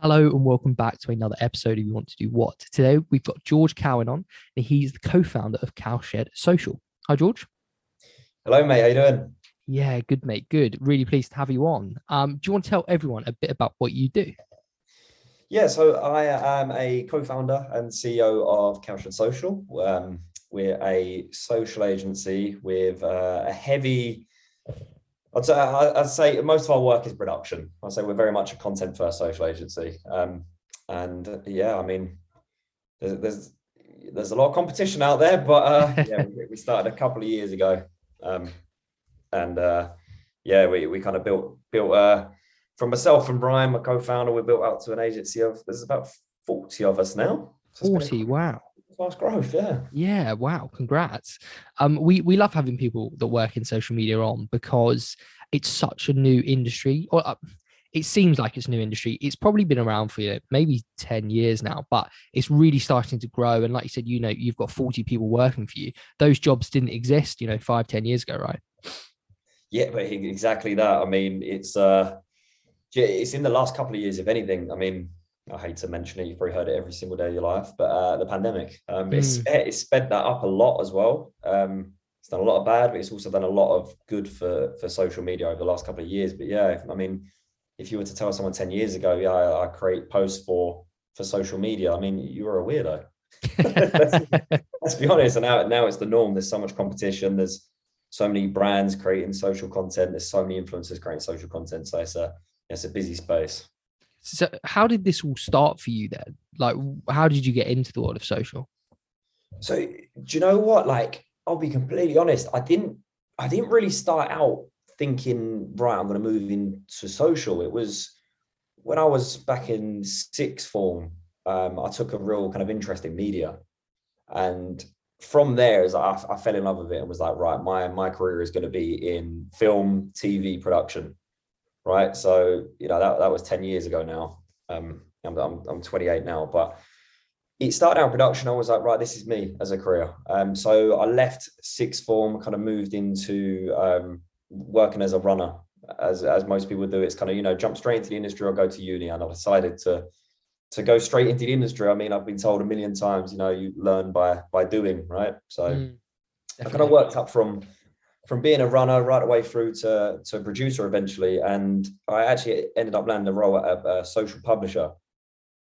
Hello and welcome back to another episode of You Want to Do What. Today we've got George Cowan on, and he's the co-founder of Cowshed Social. Hi, George. Hello, mate. How you doing? Yeah, good mate. Good. Really pleased to have you on. Do you want to tell everyone a bit about what you do? Yeah, so I am a co-founder and CEO of Cowshed Social. We're a social agency with a heavy. I'd say most of our work is production. I'd say we're very much a content-first social agency. And yeah, I mean, there's a lot of competition out there, but yeah, we started a couple of years ago, um, and yeah, we kind of built from myself and Brian, my co-founder, we built out to an agency of there's about 40 of us now. So it's been 40. a Wow. fast growth, yeah. Yeah, wow. Congrats. We love having people that work in social media on because it's such a new industry, or it seems like it's a new industry. It's probably been around for maybe 10 years now, but it's really starting to grow. And like you said, you've got 40 people working for you. Those jobs didn't exist, 5, 10 years ago, right? Yeah, but exactly that. I mean, it's in the last couple of years, if anything. I mean, I hate to mention it, you've probably heard it every single day of your life, but the pandemic, Mm, it's sped that up a lot as well. It's done a lot of bad, but it's also done a lot of good for social media over the last couple of years. But yeah, I mean, if you were to tell someone 10 years ago, yeah, I create posts for social media, I mean, you were a weirdo. let's, let's be honest. And now it's the norm. There's so much competition. There's so many brands creating social content. There's so many influencers creating social content. So it's a busy space. So, how did this all start for you then? Like, how did you get into the world of social? So do you know what? Like, I'll be completely honest. I didn't really start out thinking, right, I'm going to move into social. It was when I was back in sixth form. I took a real kind of interest in media, and from there, as I fell in love with it and was like, right, my career is going to be in film, TV production, right? So that was 10 years ago now. I'm 28 now, but it started out in production. I was like, right, this is me as a career. So I left sixth form, kind of moved into working as a runner, as most people do. It's kind of jump straight into the industry or go to uni. And I decided to go straight into the industry. I mean, I've been told a million times, you learn by doing, right? So Mm, I kind of definitely. worked up from being a runner right away through to a producer eventually, and I actually ended up landing a role at a social publisher.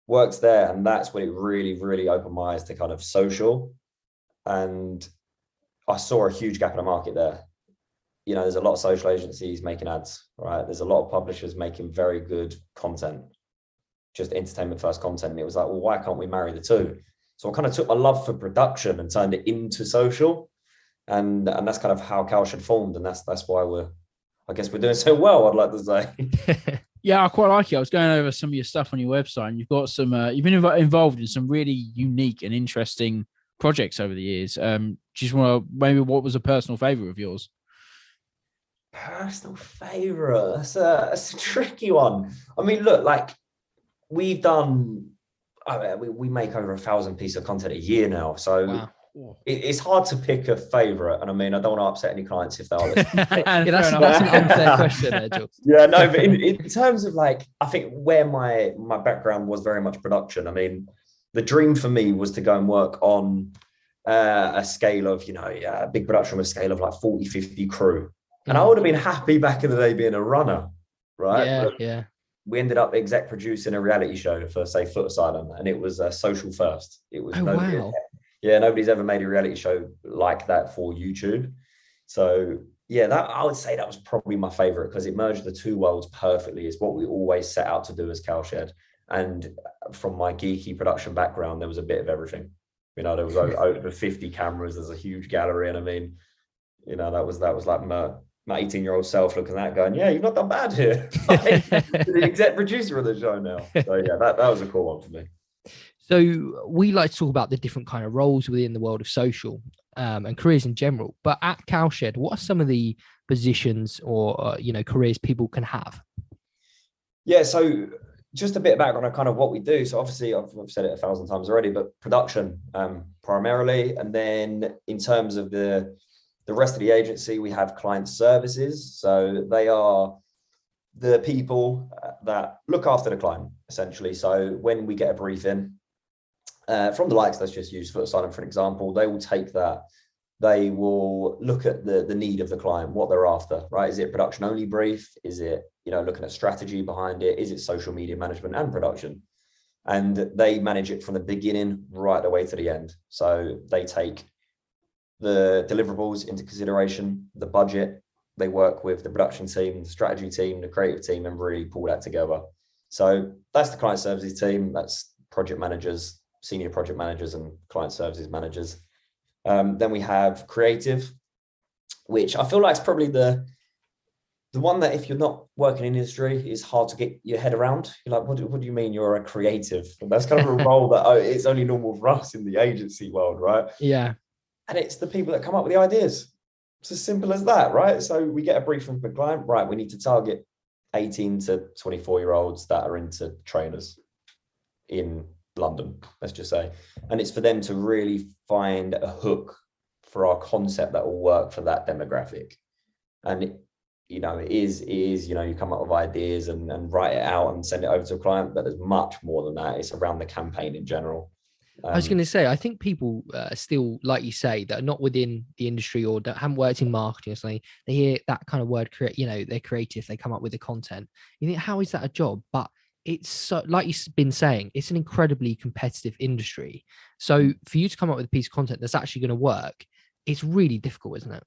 Worked there, and that's when it really, really opened my eyes to kind of social. And I saw a huge gap in the market there. There's a lot of social agencies making ads, right? There's a lot of publishers making very good content, just entertainment first content. And it was like, well, why can't we marry the two? So I kind of took my love for production and turned it into social. And that's kind of how Cowshed formed. And that's why I guess we're doing so well, I'd like to say. Yeah, I quite like it. I was going over some of your stuff on your website, and you've got some. You've been involved in some really unique and interesting projects over the years. Just want to maybe what was a personal favorite of yours? Personal favorite. That's a tricky one. I mean, look, like we've done, I mean, we make over 1,000 pieces of content a year now. So Wow. it's hard to pick a favorite. And I mean, I don't want to upset any clients if they are listening. Yeah, Fair enough. that's an unfair question there, Jules. Yeah, no, but in terms of like, I think where my background was very much production. I mean, the dream for me was to go and work on a scale of, a big production with a scale of like 40, 50 crew. And I Mm, would have been happy back in the day being a runner, right? yeah, But yeah. we ended up exec producing a reality show for, say, Foot Asylum, and it was social first. It was Oh, nobody, wow. yeah, nobody's ever made a reality show like that for YouTube. So yeah, that I would say that was probably my favorite because it merged the two worlds perfectly. It's what we always set out to do as Cowshed. And from my geeky production background, there was a bit of everything. There was over 50 cameras. There's a huge gallery, and I mean, that was like my 18-year-old self looking at that going, yeah, you've not done bad here. Like, the exec producer of the show now. So yeah, that was a cool one for me. So we like to talk about the different kind of roles within the world of social and careers in general. But at Cowshed, what are some of the positions or careers people can have? Yeah, so just a bit of background on kind of what we do. So obviously I've said it 1,000 times already, but production primarily. And then in terms of the rest of the agency, we have client services. So they are the people that look after the client, essentially. So when we get a brief in from the likes, let's just use Foot Asylum for an example, they will take that. They will look at the need of the client, what they're after, right? Is it production only brief? Is it, looking at strategy behind it? Is it social media management and production? And they manage it from the beginning right the way to the end. So they take the deliverables into consideration, the budget, they work with the production team, the strategy team, the creative team, and really pull that together. So that's the client services team. That's project managers, senior project managers, and client services managers. Then we have creative, which I feel like is probably the one that, if you're not working in industry, is hard to get your head around. You're like, what do you mean you're a creative? And that's kind of a role that it's only normal for us in the agency world, right? Yeah. And it's the people that come up with the ideas. It's as simple as that, right? So we get a brief from the client, right? We need to target 18 to 24-year-olds that are into trainers in London, let's just say. And it's for them to really find a hook for our concept that will work for that demographic. And it is, you come up with ideas and write it out and send it over to a client, but there's much more than that. It's around the campaign in general. I was going to say, I think people still, like you say, that are not within the industry or that haven't worked in marketing or something, they hear that kind of word, they're creative, they come up with the content. You think, how is that a job? But it's so, like you've been saying, it's an incredibly competitive industry. So for you to come up with a piece of content that's actually going to work, it's really difficult, isn't it?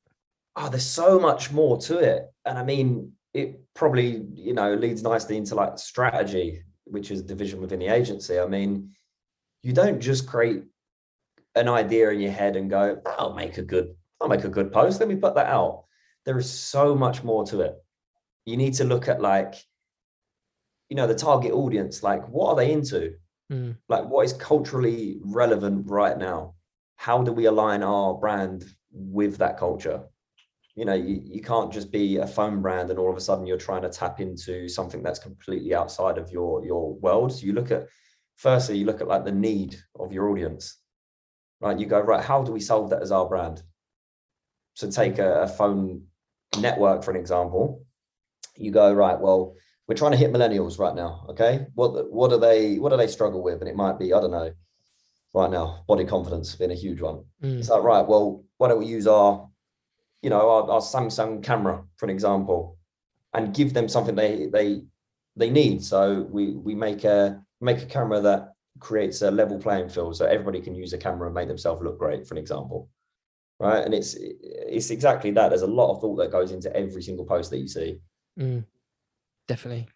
Oh, there's so much more to it. And I mean, it probably, leads nicely into like strategy, which is a division within the agency. I mean, you don't just create an idea in your head and go, I'll make a good post. Let me put that out. There is so much more to it. You need to look at the target audience, like what are they into? Like what is culturally relevant right now? How do we align our brand with that culture? You can't just be a phone brand and all of a sudden you're trying to tap into something that's completely outside of your world. So you look at like the need of your audience, right? You go, right, how do we solve that as our brand? So take a phone network, for an example. You go, right, well, we're trying to hit millennials right now. Okay. What do they struggle with? And it might be, I don't know, right now, body confidence being a huge one. It's like, right, well, why don't we use our Samsung camera, for an example, and give them something they need. So we make a camera that creates a level playing field, so everybody can use a camera and make themselves look great, for an example, right? And it's exactly that. There's a lot of thought that goes into every single post that you see. Definitely.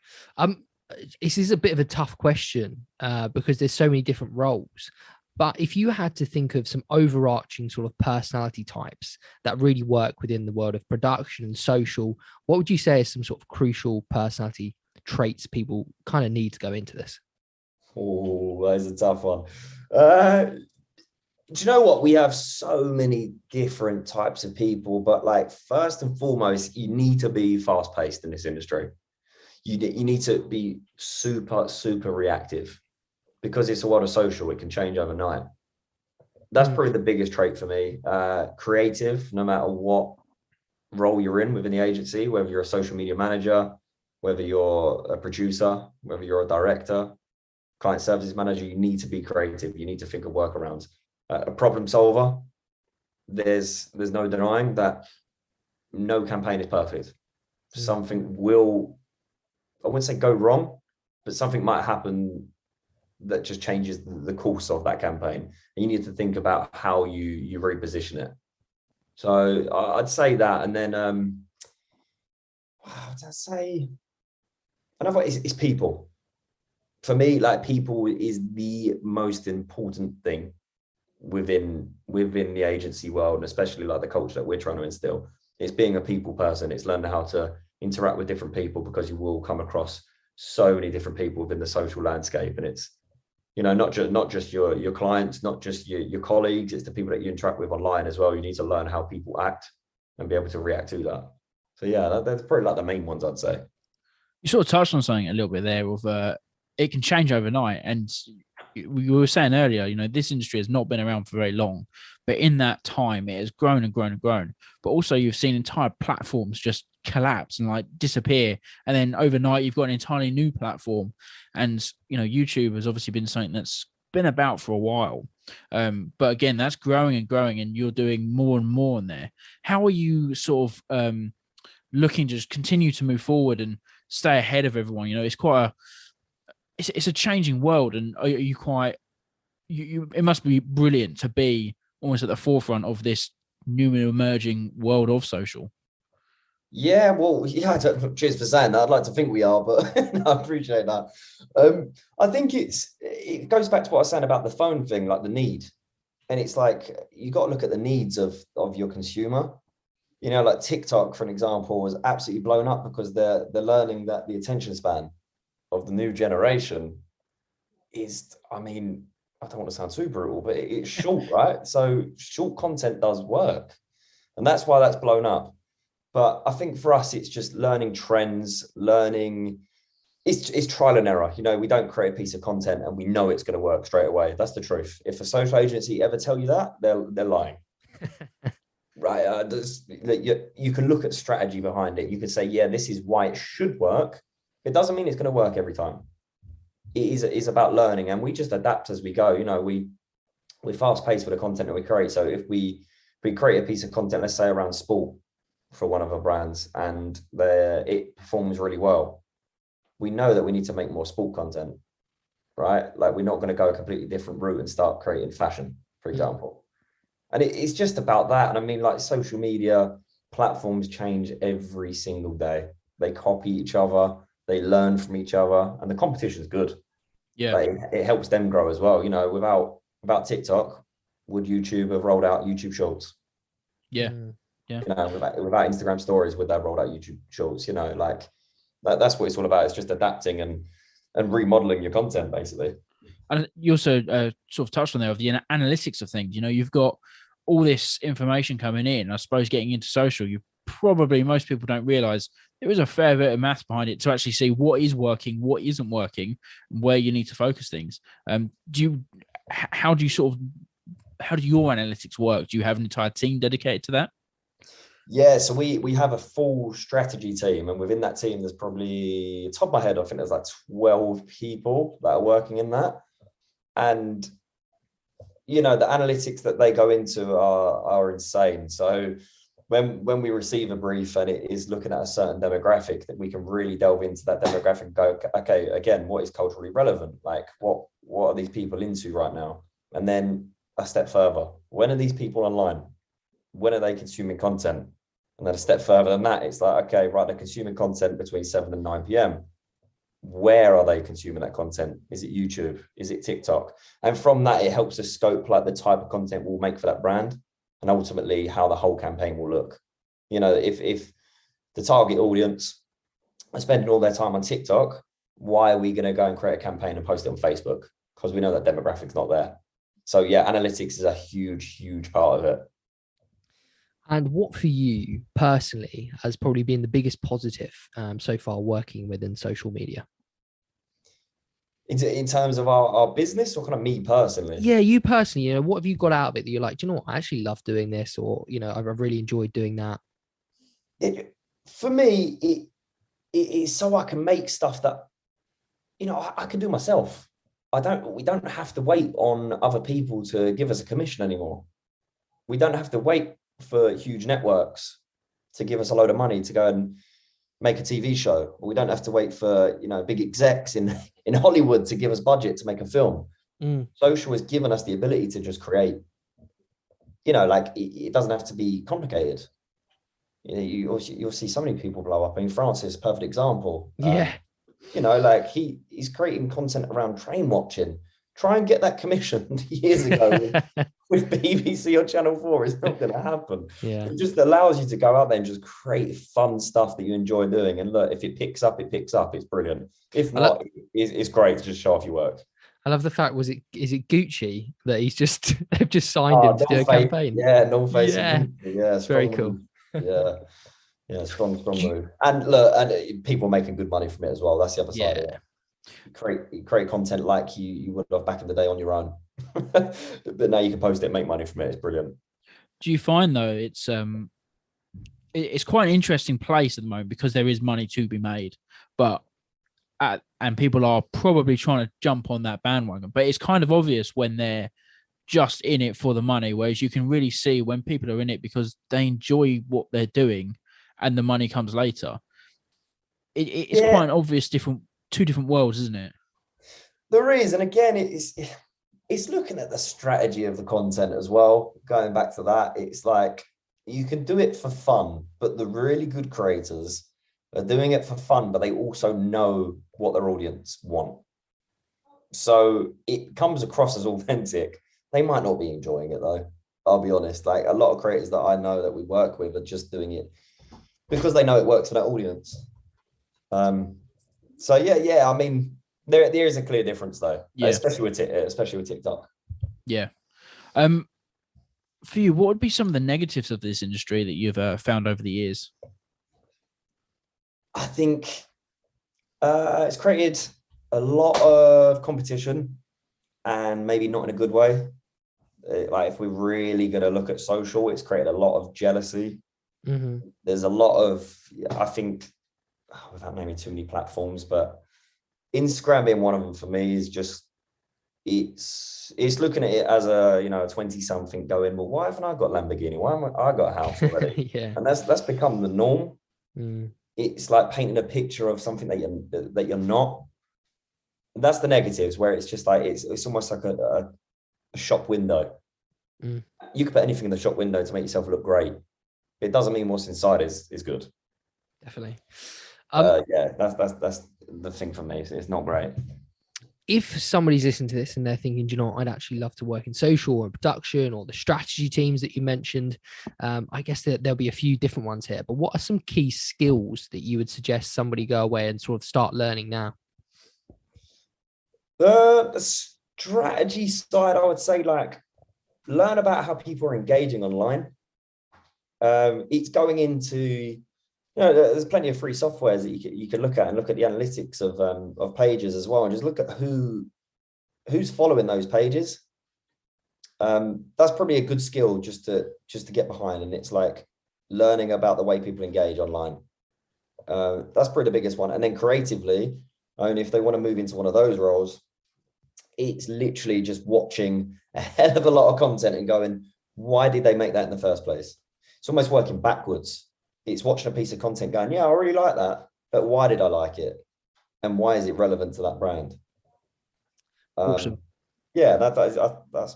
This is a bit of a tough question because there's so many different roles. But if you had to think of some overarching sort of personality types that really work within the world of production and social, what would you say is some sort of crucial personality traits people kind of need to go into this? Oh, that is a tough one. Do you know what? We have so many different types of people, but like first and foremost, you need to be fast paced in this industry. You need to be super, super reactive. Because it's a world of social, it can change overnight. That's probably the biggest trait for me. Creative, no matter what role you're in within the agency, whether you're a social media manager, whether you're a producer, whether you're a director, client services manager, you need to be creative. You need to think of workarounds. A problem solver, there's no denying that no campaign is perfect. Something will, I wouldn't say go wrong, but something might happen that just changes the course of that campaign. And you need to think about how you reposition it. So I'd say that. And then what would I say? Another is people. For me, like people is the most important thing within the agency world, and especially like the culture that we're trying to instill. It's being a people person. It's learning how to interact with different people, because you will come across so many different people within the social landscape. And it's, not just your clients, not just your colleagues, it's the people that you interact with online as well. You need to learn how people act and be able to react to that. So yeah, that's probably like the main ones, I'd say. You sort of touched on something a little bit there of it can change overnight. And we were saying earlier, this industry has not been around for very long, but in that time it has grown and grown and grown. But also you've seen entire platforms just collapse and like disappear, and then overnight you've got an entirely new platform. And YouTube has obviously been something that's been about for a while, but again, that's growing and growing, and you're doing more and more in there. How are you sort of looking to just continue to move forward and stay ahead of everyone? It's quite it's a changing world, and are you quite it must be brilliant to be almost at the forefront of this new and emerging world of social. Yeah, well, yeah, cheers for saying that. I'd like to think we are, but no, I appreciate that. I think it goes back to what I was saying about the phone thing, like the need. And it's like, you got to look at the needs of your consumer. Like TikTok, for an example, was absolutely blown up because they're learning that the attention span of the new generation is, I mean, I don't want to sound too brutal, but it's short, right? So short content does work. And that's why that's blown up. But I think for us, it's just learning trends, it's trial and error. We don't create a piece of content and we know it's going to work straight away. That's the truth. If a social agency ever tell you that, they're lying. Right? You can look at strategy behind it. You can say, yeah, this is why it should work. It doesn't mean it's going to work every time. It is about learning, and we just adapt as we go. We're fast paced with the content that we create. So if we create a piece of content, let's say around sport, for one of our brands, and it performs really well, we know that we need to make more sport content, right? Like, we're not going to go a completely different route and start creating fashion, for example. And it's just about that. And I mean, like, social media platforms change every single day. They copy each other, they learn from each other, and the competition is good. Yeah, like, it helps them grow as well. Without TikTok, would YouTube have rolled out YouTube Shorts? Yeah. Yeah. Without Instagram stories, would they have rolled out YouTube Shorts? Like that's what it's all about. It's just adapting and remodeling your content, basically. And you also sort of touched on there of the analytics of things. You've got all this information coming in. I suppose getting into social, most people don't realize there is a fair bit of math behind it to actually see what is working, what isn't working, and where you need to focus things. How do your analytics work? Do you have an entire team dedicated to that? Yeah, so we have a full strategy team, and within that team, there's probably, top of my head, I think there's like 12 people that are working in that. And the analytics that they go into are insane. So when we receive a brief and it is looking at a certain demographic, that we can really delve into that demographic and go, okay, again, what is culturally relevant? Like, what are these people into right now? And then a step further, when are these people online? When are they consuming content? And then a step further than that, it's like, okay, right, they're consuming content between 7 and 9 p.m. Where are they consuming that content? Is it YouTube? Is it TikTok? And from that, it helps us scope like the type of content we'll make for that brand, and ultimately how the whole campaign will look. If the target audience are spending all their time on TikTok, why are we going to go and create a campaign and post it on Facebook? Because we know that demographic's not there. So yeah, analytics is a huge, huge part of it. And what for you personally has probably been the biggest positive so far working within social media? In terms of our business, or kind of me personally? Yeah, you personally, what have you got out of it that you're like, do you know what, I actually love doing this, or, I've really enjoyed doing that? For me, it is so I can make stuff that, I can do myself. We don't have to wait on other people to give us a commission anymore. We don't have to wait for huge networks to give us a load of money to go and make a TV show. We don't have to wait for, big execs in Hollywood to give us budget to make a film. Social has given us the ability to just create. It doesn't have to be complicated. You'll see so many people blow up. I mean, Francis, perfect example. Yeah. He's creating content around train watching. Try and get that commissioned years ago with BBC or Channel 4. It's not going to happen. Yeah. It just allows you to go out there and just create fun stuff that you enjoy doing. And look, if it picks up, it picks up. It's brilliant. If not, it's great to just show off your work. I love the fact, is it Gucci that they've just signed him to do a campaign? Yeah, non-face. Yeah, yeah, it's very cool. Yeah, strong move. And look, and people making good money from it as well. That's the other side of it. You create content like you would have back in the day on your own, but now you can post it and make money from it. It's brilliant. Do you find though it's it's quite an interesting place at the moment because there is money to be made, but and people are probably trying to jump on that bandwagon. But it's kind of obvious when they're just in it for the money, whereas you can really see when people are in it because they enjoy what they're doing, and the money comes later. It's quite an obvious two different worlds, isn't it? There is, and again, it's looking at the strategy of the content as well. Going back to that, it's like you can do it for fun, but the really good creators are doing it for fun, but they also know what their audience want. So it comes across as authentic. They might not be enjoying it though. I'll be honest. Like a lot of creators that I know that we work with are just doing it because they know it works for that audience. So yeah. I mean, there is a clear difference though, especially with TikTok. Yeah. For you, what would be some of the negatives of this industry that you've found over the years? I think it's created a lot of competition, and maybe not in a good way. Like if we're really going to look at social, it's created a lot of jealousy. Mm-hmm. There's a lot of, I think, without naming too many platforms, but Instagram being one of them for me is just, it's looking at it as a 20-something going, well, why haven't I got Lamborghini? Why haven't I got a house already? Yeah. And that's become the norm. Mm. It's like painting a picture of something that you're not. That's the negatives, where it's just like it's almost like a shop window. Mm. You could put anything in the shop window to make yourself look great. It doesn't mean what's inside is good. Definitely. Yeah, that's the thing for me. It's not great. If somebody's listening to this and they're thinking, do you know what, I'd actually love to work in social or production or the strategy teams that you mentioned, I guess there'll be a few different ones here, but what are some key skills that you would suggest somebody go away and sort of start learning now? The strategy side, I would say, like, learn about how people are engaging online. It's going into, there's plenty of free softwares that you can look at and look at the analytics of pages as well, and just look at who's following those pages. That's probably a good skill just to get behind, and it's like learning about the way people engage online. That's probably the biggest one. And then creatively, only if they want to move into one of those roles, it's literally just watching a hell of a lot of content and going, why did they make that in the first place? It's almost working backwards. It's watching a piece of content going, yeah, I really like that, but why did I like it? And why is it relevant to that brand? Awesome. Yeah, that's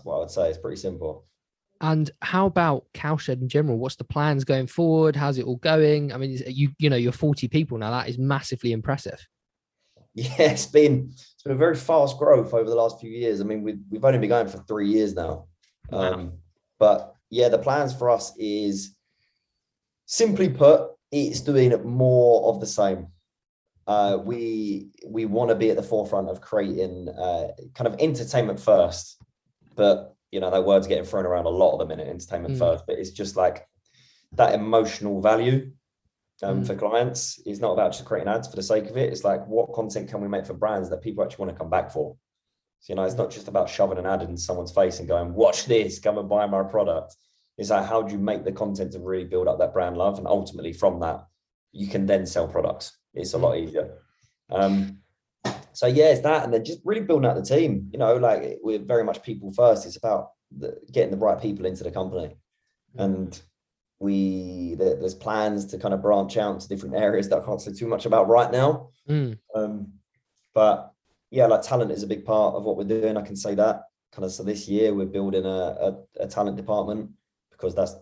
what I would say. It's pretty simple. And how about Cowshed in general? What's the plans going forward? How's it all going? I mean, you're 40 people now. That is massively impressive. Yeah, it's been a very fast growth over the last few years. I mean, we've only been going for 3 years now. Wow. But yeah, the plans for us is, simply put, it's doing more of the same. We want to be at the forefront of creating kind of entertainment first, but that word's getting thrown around a lot at the minute, entertainment first, but it's just like that emotional value for clients. It's not about just creating ads for the sake of it. It's like, what content can we make for brands that people actually want to come back for? So, it's not just about shoving an ad in someone's face and going, watch this, come and buy my product. It's like, how do you make the content to really build up that brand love? And ultimately from that, you can then sell products. It's a lot easier. So yeah, it's that. And then just really building out the team, like we're very much people first. It's about getting the right people into the company. And there's plans to kind of branch out to different areas that I can't say too much about right now. But yeah, like talent is a big part of what we're doing. I can say that kind of. So this year we're building a talent department, because that's,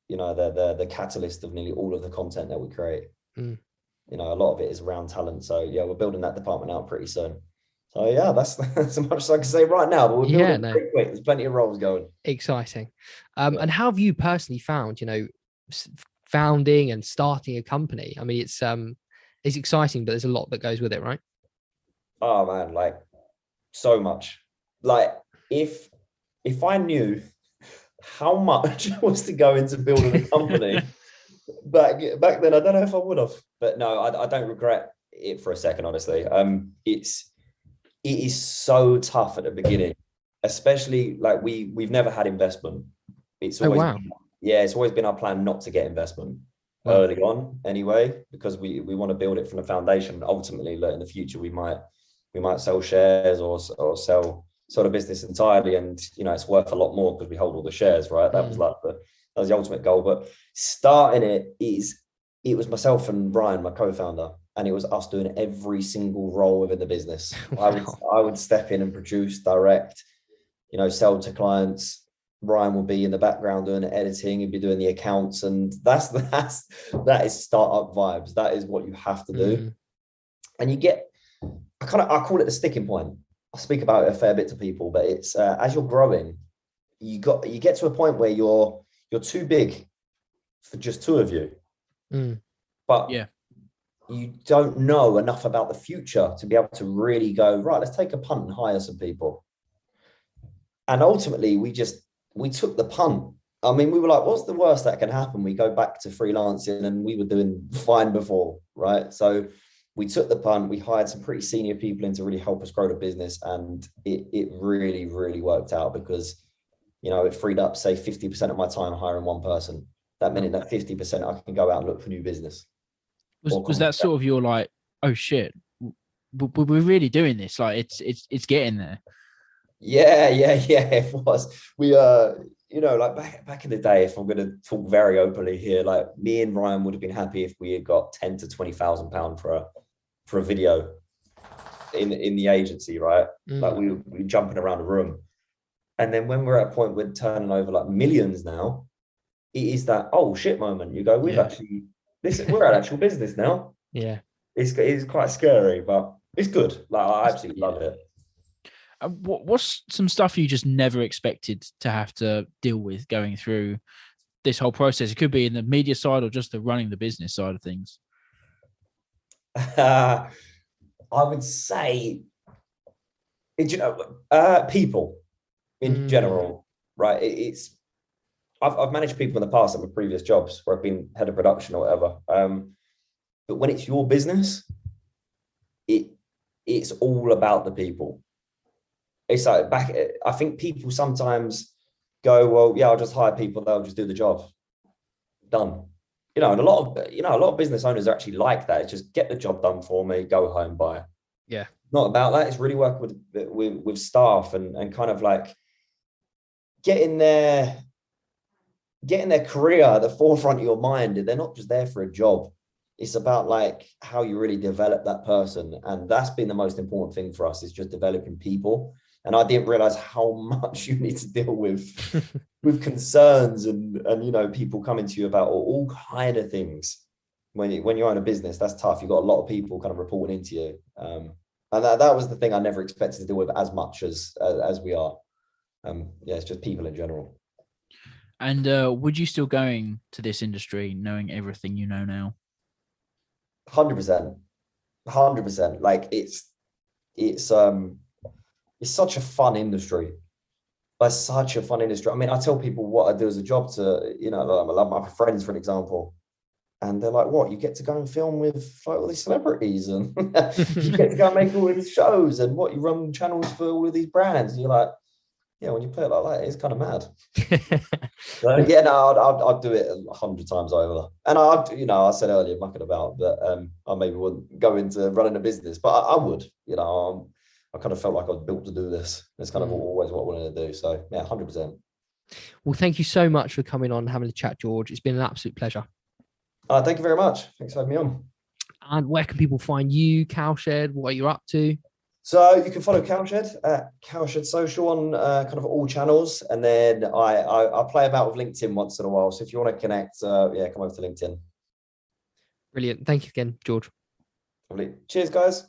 the catalyst of nearly all of the content that we create. A lot of it is around talent. So yeah, we're building that department out pretty soon. So yeah, that's as much as I can say right now, but we're building pretty quick. There's plenty of roles going. Exciting. And how have you personally found, founding and starting a company? I mean, it's exciting, but there's a lot that goes with it, right? Oh man, like so much. Like if I knew how much was to go into building a company back then, I don't know if I would have. But no, I don't regret it for a second, honestly. It is so tough at the beginning, especially like we've never had investment. It's always it's always been our plan not to get investment. Wow. early on anyway, because we want to build it from the foundation. Ultimately, in the future, we might sell shares or sell the business entirely, and it's worth a lot more because we hold all the shares, right? That was the ultimate goal. But starting it was myself and Brian, my co-founder, and it was us doing every single role within the business. Wow. I would step in and produce, direct, sell to clients. Ryan will be in the background doing the editing, he'll be doing the accounts, and that is startup vibes. That is what you have to do. And you get, I call it the sticking point. I speak about it a fair bit to people, but it's as you're growing, you get to a point where you're too big for just two of you. But yeah, you don't know enough about the future to be able to really go, right, let's take a punt and hire some people. And ultimately, we took the punt. I mean, we were like, what's the worst that can happen? We go back to freelancing, and we were doing fine before, right? So we took the punt. We hired some pretty senior people in to really help us grow the business. And it really, really worked out because, it freed up, say, 50% of my time hiring one person. That meant that 50% I can go out and look for new business. Was that sort of your like, oh shit, we're really doing this? Like it's getting there. Yeah, it was. We like back in the day, if I'm going to talk very openly here, like me and Ryan would have been happy if we had got 10 to 20,000 pounds for a video in the agency, right? Like we were jumping around the room. And then when we're at a point we're turning over like millions now, it is that oh shit moment. You go, we're at actual business now. Yeah. It's quite scary, but it's good. Like I absolutely love it. What's some stuff you just never expected to have to deal with going through this whole process? It could be in the media side or just the running the business side of things. I would say, people in general, right? I've managed people in the past at my previous jobs where I've been head of production or whatever. But when it's your business, it's all about the people. It's like I think people sometimes go, well, yeah, I'll just hire people, they'll just do the job. Done. And a lot of business owners are actually like that. It's just get the job done for me, go home, bye. Yeah. Not about that. It's really working with staff and kind of like getting their career at the forefront of your mind. They're not just there for a job. It's about like how you really develop that person. And that's been the most important thing for us, is just developing people. And I didn't realize how much you need to deal with concerns and people coming to you about all kind of things. When you're in a business, that's tough. You've got a lot of people kind of reporting into you. And that was the thing I never expected to deal with as much as we are. It's just people in general. And would you still going to this industry knowing everything you know now? 100%. Like it's such a fun industry. It's such a fun industry. I mean, I tell people what I do as a job to, I love my friends, for an example. And they're like, what? You get to go and film with like all these celebrities, and you get to go and make all these shows, and what, you run channels for all of these brands. And you're like, yeah, when you put it like that, it's kind of mad. So, yeah, no, I'd do it 100 times over. And I said earlier, mucking about, but I maybe wouldn't go into running a business, but I would, I kind of felt like I was built to do this. It's kind of always what I wanted to do. So yeah, 100%. Well, thank you so much for coming on and having a chat, George. It's been an absolute pleasure. Thank you very much. Thanks for having me on. And where can people find you, Cowshed? What are you up to? So you can follow Cowshed at Cowshed Social on kind of all channels. And then I play about with LinkedIn once in a while. So if you want to connect, come over to LinkedIn. Brilliant. Thank you again, George. Lovely. Cheers, guys.